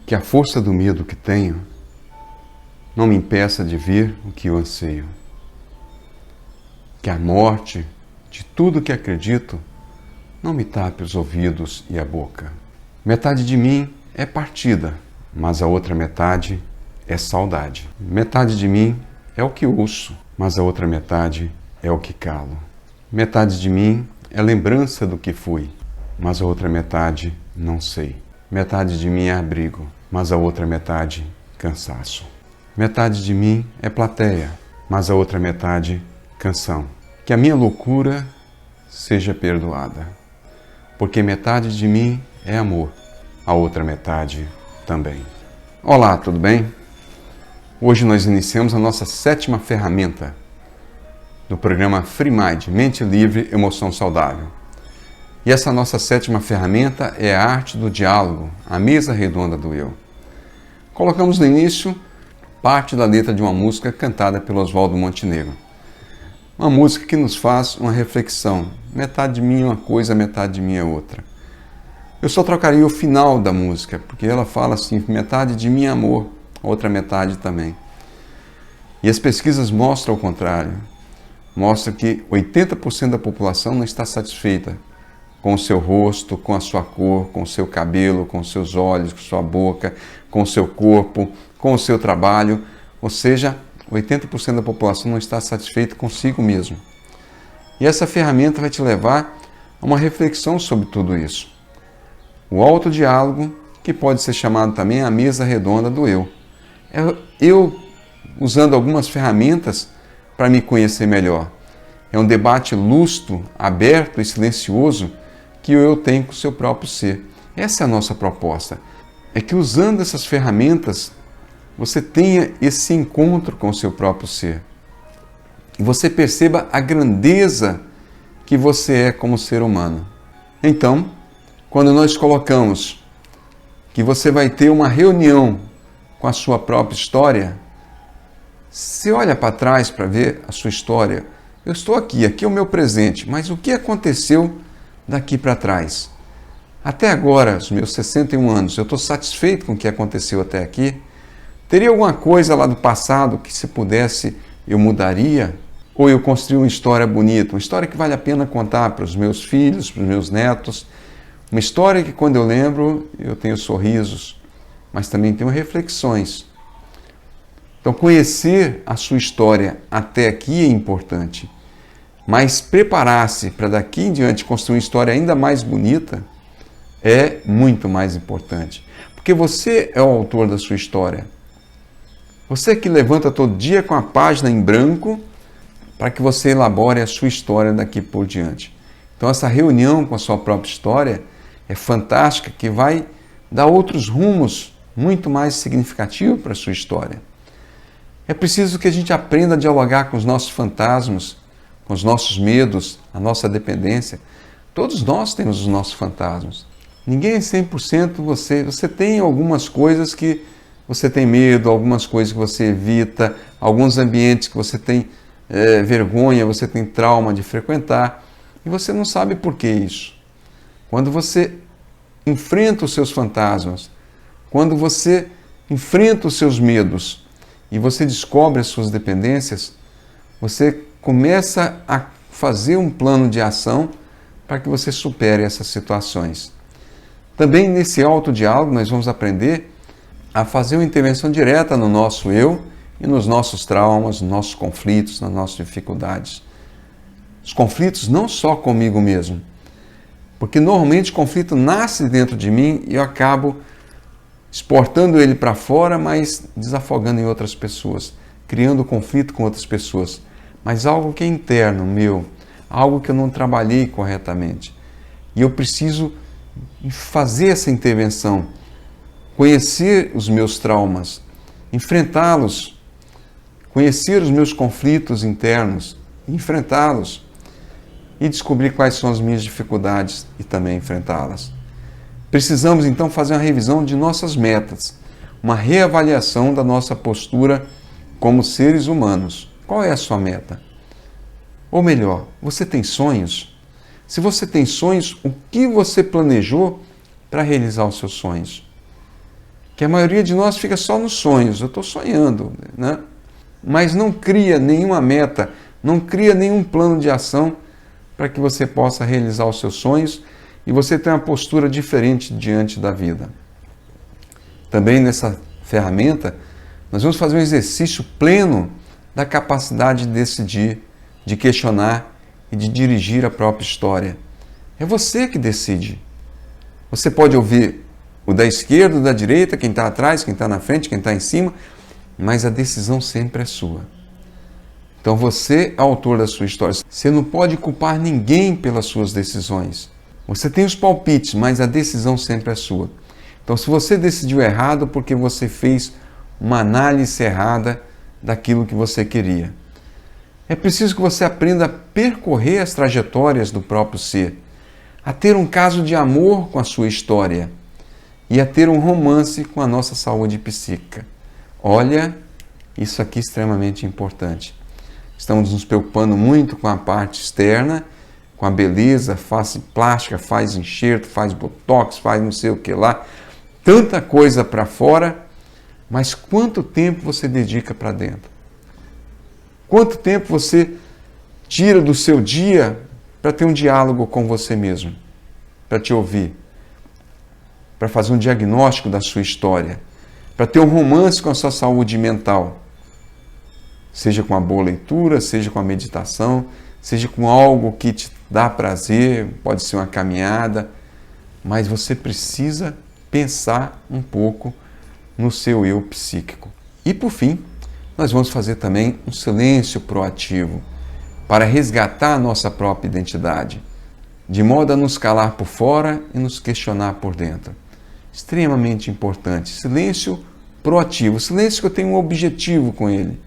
Que a força do medo que tenho não me impeça de ver o que eu anseio. Que a morte de tudo que acredito não me tape os ouvidos e a boca. Metade de mim é partida, mas a outra metade é saudade. Metade de mim é o que ouço, mas a outra metade é o que calo. Metade de mim é lembrança do que fui, mas a outra metade não sei. Metade de mim é abrigo, mas a outra metade cansaço. Metade de mim é plateia, mas a outra metade canção. Que a minha loucura seja perdoada, porque metade de mim é amor, a outra metade também. Olá, tudo bem? Hoje nós iniciamos a nossa 7ª ferramenta do programa Free Mind, Mente Livre, Emoção Saudável. E essa nossa 7ª ferramenta é a arte do diálogo, a mesa redonda do eu. Colocamos no início parte da letra de uma música cantada pelo Oswaldo Montenegro. Uma música que nos faz uma reflexão. Metade de mim é uma coisa, metade de mim é outra. Eu só trocaria o final da música, porque ela fala assim, metade de mim é amor, a outra metade também. E as pesquisas mostram o contrário. Mostram que 80% da população não está satisfeita com o seu rosto, com a sua cor, com o seu cabelo, com os seus olhos, com a sua boca, com o seu corpo, com o seu trabalho. Ou seja, 80% da população não está satisfeita consigo mesmo. E essa ferramenta vai te levar a uma reflexão sobre tudo isso. O autodiálogo, que pode ser chamado também a mesa redonda do eu. É eu usando algumas ferramentas para me conhecer melhor. É um debate lúcido, aberto e silencioso que o eu tem com o seu próprio ser. Essa é a nossa proposta. É que usando essas ferramentas, você tenha esse encontro com o seu próprio ser. E você perceba a grandeza que você é como ser humano. Então, quando nós colocamos que você vai ter uma reunião com a sua própria história, você olha para trás para ver a sua história. Eu estou aqui é o meu presente, mas o que aconteceu daqui para trás? Até agora, os meus 61 anos, eu estou satisfeito com o que aconteceu até aqui? Teria alguma coisa lá do passado que, se pudesse, eu mudaria? Ou eu construí uma história bonita, uma história que vale a pena contar para os meus filhos, para os meus netos, uma história que, quando eu lembro, eu tenho sorrisos, mas também tenho reflexões. Então, conhecer a sua história até aqui é importante, mas preparar-se para daqui em diante construir uma história ainda mais bonita é muito mais importante, porque você é o autor da sua história. Você que levanta todo dia com a página em branco para que você elabore a sua história daqui por diante. Então, essa reunião com a sua própria história é fantástica, que vai dar outros rumos muito mais significativos para a sua história. É preciso que a gente aprenda a dialogar com os nossos fantasmas, com os nossos medos, a nossa dependência. Todos nós temos os nossos fantasmas. Ninguém é 100% você. Você tem algumas coisas que você tem medo, algumas coisas que você evita, alguns ambientes que você tem vergonha, você tem trauma de frequentar, e você não sabe por que isso. Quando você enfrenta os seus fantasmas, quando você enfrenta os seus medos, e você descobre as suas dependências, você começa a fazer um plano de ação para que você supere essas situações. Também nesse autodiálogo nós vamos aprender a fazer uma intervenção direta no nosso eu e nos nossos traumas, nos nossos conflitos, nas nossas dificuldades. Os conflitos não só comigo mesmo, porque normalmente o conflito nasce dentro de mim e eu acabo exportando ele para fora, mas desafogando em outras pessoas, criando conflito com outras pessoas. Mas algo que é interno, meu, algo que eu não trabalhei corretamente. E eu preciso fazer essa intervenção, conhecer os meus traumas, enfrentá-los, conhecer os meus conflitos internos, enfrentá-los e descobrir quais são as minhas dificuldades e também enfrentá-las. Precisamos, então, fazer uma revisão de nossas metas, uma reavaliação da nossa postura como seres humanos. Qual é a sua meta? Ou melhor, você tem sonhos? Se você tem sonhos, o que você planejou para realizar os seus sonhos? que a maioria de nós fica só nos sonhos. Eu estou sonhando, né? Mas não cria nenhuma meta, não cria nenhum plano de ação para que você possa realizar os seus sonhos e você tenha uma postura diferente diante da vida. Também nessa ferramenta, nós vamos fazer um exercício pleno da capacidade de decidir, de questionar e de dirigir a própria história. É você que decide. Você pode ouvir o da esquerda, o da direita, quem está atrás, quem está na frente, quem está em cima, mas a decisão sempre é sua. Então você é autor da sua história. Você não pode culpar ninguém pelas suas decisões. Você tem os palpites, mas a decisão sempre é sua. Então se você decidiu errado porque você fez uma análise errada daquilo que você queria. É preciso que você aprenda a percorrer as trajetórias do próprio ser, a ter um caso de amor com a sua história e a ter um romance com a nossa saúde psíquica. Olha, isso aqui é extremamente importante. Estamos nos preocupando muito com a parte externa, com a beleza, faz plástica, faz enxerto, faz botox, faz não sei o que lá, tanta coisa para fora, mas quanto tempo você dedica para dentro? Quanto tempo você tira do seu dia para ter um diálogo com você mesmo, para te ouvir, para fazer um diagnóstico da sua história, para ter um romance com a sua saúde mental, seja com a boa leitura, seja com a meditação, seja com algo que te dá prazer, pode ser uma caminhada, mas você precisa pensar um pouco no seu eu psíquico. E por fim, nós vamos fazer também um silêncio proativo para resgatar a nossa própria identidade, de modo a nos calar por fora e nos questionar por dentro. Extremamente importante. Silêncio proativo. Silêncio que eu tenho um objetivo com ele.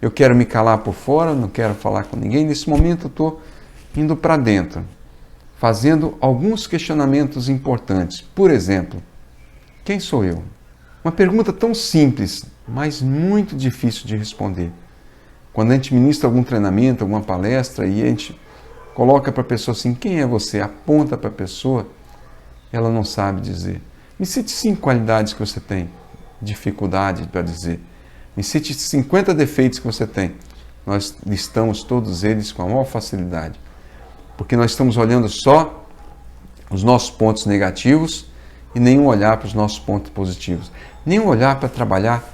Eu quero me calar por fora, não quero falar com ninguém. Nesse momento eu estou indo para dentro, fazendo alguns questionamentos importantes. Por exemplo, quem sou eu? Uma pergunta tão simples, mas muito difícil de responder. Quando a gente ministra algum treinamento, alguma palestra, e a gente coloca para a pessoa assim, quem é você? Aponta para a pessoa, ela não sabe dizer. Me cite 5 qualidades que você tem, dificuldade para dizer. Me cite 50 defeitos que você tem. Nós listamos todos eles com a maior facilidade. Porque nós estamos olhando só os nossos pontos negativos e nenhum olhar para os nossos pontos positivos. Nenhum olhar para trabalhar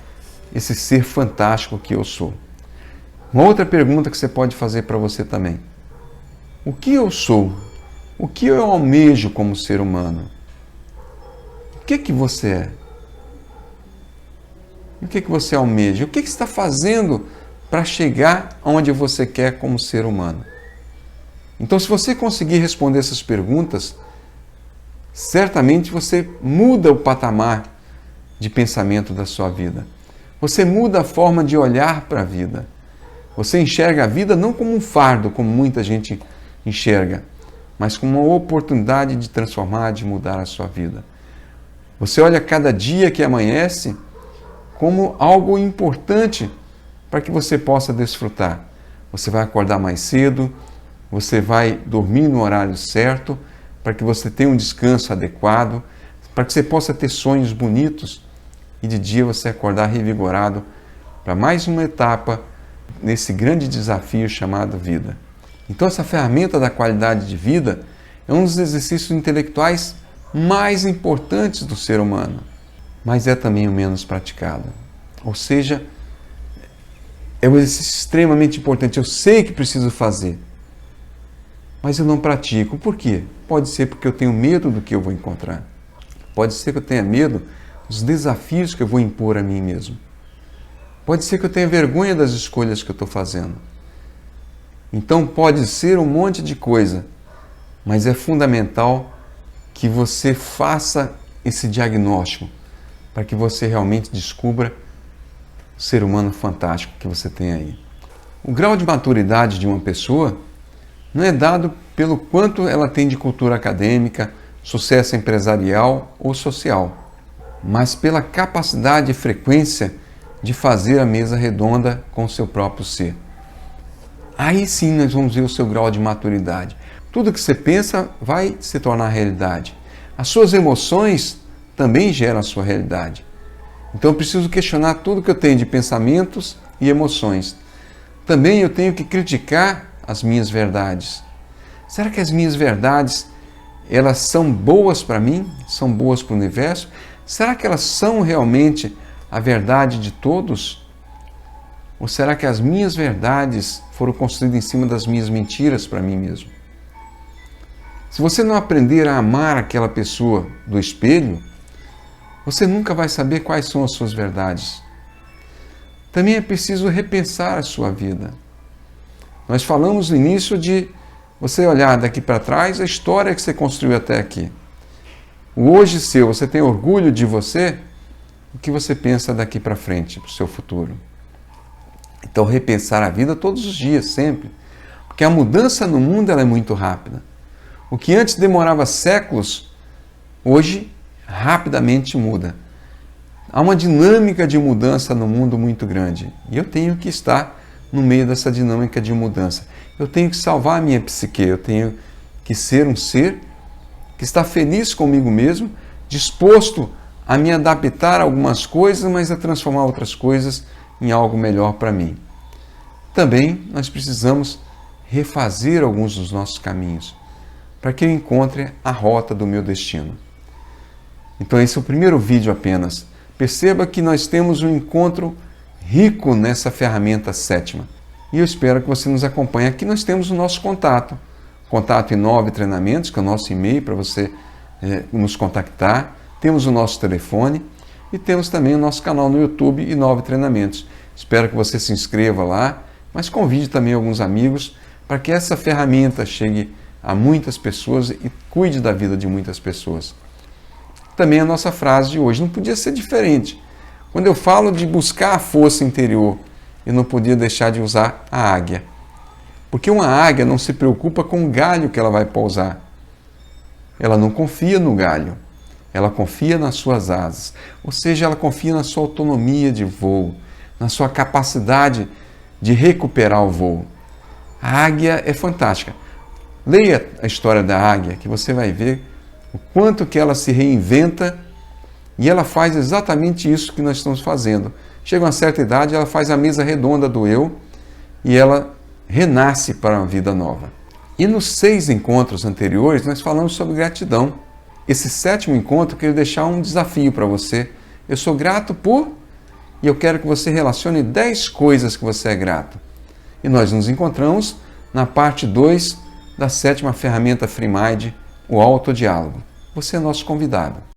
esse ser fantástico que eu sou. Uma outra pergunta que você pode fazer para você também. O que eu sou? O que eu almejo como ser humano? O que você é? O que você almeja? O que você está fazendo para chegar onde você quer como ser humano? Então, se você conseguir responder essas perguntas, certamente você muda o patamar de pensamento da sua vida. Você muda a forma de olhar para a vida. Você enxerga a vida não como um fardo, como muita gente enxerga, mas como uma oportunidade de transformar, de mudar a sua vida. Você olha cada dia que amanhece como algo importante para que você possa desfrutar. Você vai acordar mais cedo, você vai dormir no horário certo, para que você tenha um descanso adequado, para que você possa ter sonhos bonitos e de dia você acordar revigorado para mais uma etapa nesse grande desafio chamado vida. Então essa ferramenta da qualidade de vida é um dos exercícios intelectuais mais importantes do ser humano, mas é também o menos praticado. Ou seja, é um exercício extremamente importante. Eu sei que preciso fazer, mas eu não pratico. Por quê? Pode ser porque eu tenho medo do que eu vou encontrar. Pode ser que eu tenha medo dos desafios que eu vou impor a mim mesmo. Pode ser que eu tenha vergonha das escolhas que eu estou fazendo. Então pode ser um monte de coisa, mas é fundamental que você faça esse diagnóstico para que você realmente descubra o ser humano fantástico que você tem aí. O grau de maturidade de uma pessoa não é dado pelo quanto ela tem de cultura acadêmica, sucesso empresarial ou social, mas pela capacidade e frequência de fazer a mesa redonda com o seu próprio ser. Aí sim nós vamos ver o seu grau de maturidade. Tudo que você pensa vai se tornar realidade. As suas emoções também geram a sua realidade. Então eu preciso questionar tudo que eu tenho de pensamentos e emoções. Também eu tenho que criticar as minhas verdades. Será que as minhas verdades, elas são boas para mim? São boas para o universo? Será que elas são realmente a verdade de todos? Ou será que as minhas verdades foram construídas em cima das minhas mentiras para mim mesmo? Se você não aprender a amar aquela pessoa do espelho, você nunca vai saber quais são as suas verdades. Também é preciso repensar a sua vida. Nós falamos no início de você olhar daqui para trás a história que você construiu até aqui. O hoje seu, você tem orgulho de você? O que você pensa daqui para frente, para o seu futuro? Então, repensar a vida todos os dias, sempre. Porque a mudança no mundo ela é muito rápida. O que antes demorava séculos, hoje rapidamente muda. Há uma dinâmica de mudança no mundo muito grande. E eu tenho que estar no meio dessa dinâmica de mudança. Eu tenho que salvar a minha psique, eu tenho que ser um ser que está feliz comigo mesmo, disposto a me adaptar a algumas coisas, mas a transformar outras coisas em algo melhor para mim. Também nós precisamos refazer alguns dos nossos caminhos, para que eu encontre a rota do meu destino. Então esse é o primeiro vídeo apenas. Perceba que nós temos um encontro rico nessa ferramenta sétima. E eu espero que você nos acompanhe. Aqui nós temos o nosso contato. Contato Inove Treinamentos, que é o nosso e-mail para você nos contactar. Temos o nosso telefone e temos também o nosso canal no YouTube Inove Treinamentos. Espero que você se inscreva lá, mas convide também alguns amigos para que essa ferramenta chegue a muitas pessoas e cuide da vida de muitas pessoas. Também a nossa frase de hoje não podia ser diferente. Quando eu falo de buscar a força interior, eu não podia deixar de usar a águia. Porque uma águia não se preocupa com o galho que ela vai pousar. Ela não confia no galho. Ela confia nas suas asas. Ou seja, ela confia na sua autonomia de voo, na sua capacidade de recuperar o voo. A águia é fantástica. Leia a história da águia, que você vai ver o quanto que ela se reinventa e ela faz exatamente isso que nós estamos fazendo. Chega uma certa idade, ela faz a mesa redonda do eu e ela renasce para uma vida nova. E nos 6 encontros anteriores, nós falamos sobre gratidão. Esse 7º encontro, eu quero deixar um desafio para você. Eu sou grato por... E eu quero que você relacione 10 coisas que você é grato. E nós nos encontramos na parte 2 da 7ª ferramenta FreeMind, o autodiálogo. Você é nosso convidado.